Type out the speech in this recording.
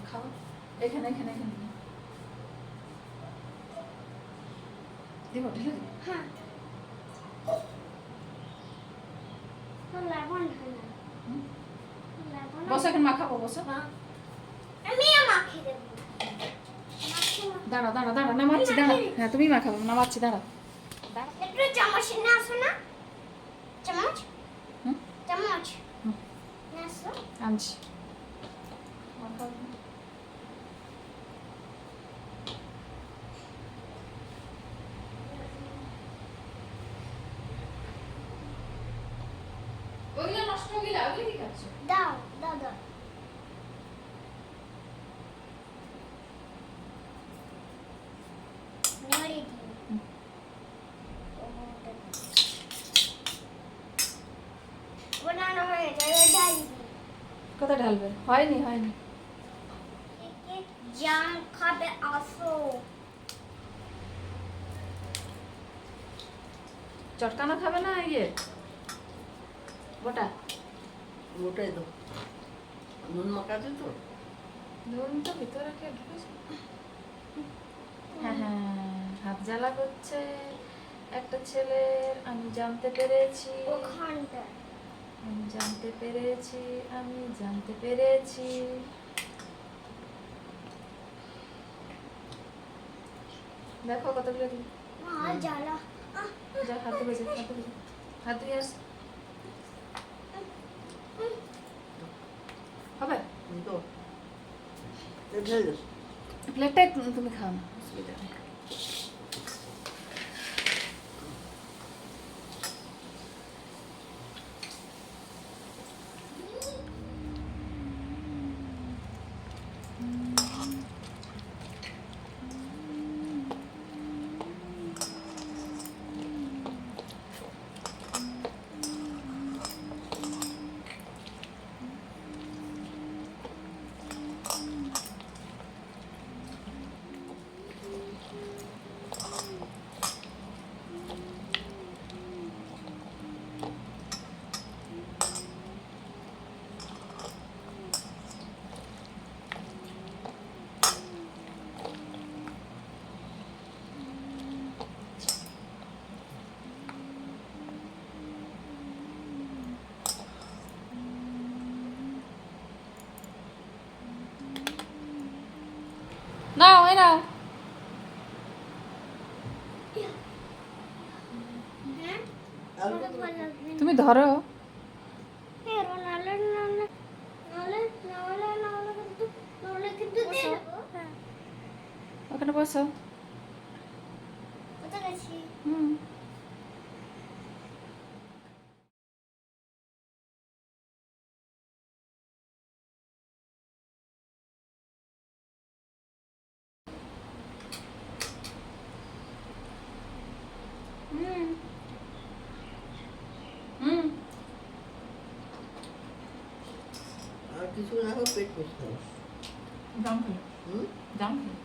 খাও এখানে এখানে এখানে দিব ঢেলে দিব হ্যাঁ বসো এখন মাখাবো বসো আমিও মাখিয়ে দেবো দাঁড়া দাঁড়া দাঁড়া নামাচ্ছি দাঁড়া হ্যাঁ তুমি মাখাবো নামাচ্ছি দাঁড়া একটু চামচ নিয়ে আসো না চামচ হুম চামচ হুম নিয়ে আসো আনছি মাখাবো ওইগুলো নষ্ট হয়ে গেলে ওইগুলো কি খাচ্ছ দাও দাও দাও নেড়ে দিও বানানো হয়ে যায় ডাল কোথায় ঢালবে হয়নি হয়নি জাম খাবে আসো চটকানো খাবে না ইয়ে গোটা ওটাই তো নুন মাখাতে তো নুন তো ভিতরে কে ঢুকেছে হ্যাঁ হ্যাঁ হাত জ্বালা করছে একটা ছেলের আমি জানতে পেরেছি ওখানটা আমি জানতে পেরেছি আমি জানতে পেরেছি দেখো কতগুলো দিই মা জ্বালা যা হাত ধুয়ে যা হাত ধুয়ে যা। হাত ধুয়ে আস হবে তো ঢেলে দাও প্লেটটাই তুমি খাও না অসুবিধা নেই নাও এই নাও হ্যাঁ আর ভালো লাগবে তুমি ধরো হ্যাঁ নালে নালে নালে নালে নালে কিন্তু নালে কিন্তু দিয়ে দেবো হ্যাঁ ওখানে বসো কোথায় গেছি হুম হুম হুম কিছু না হোক পেট পরিষ্কার জাম খেলো হুম জাম খেলো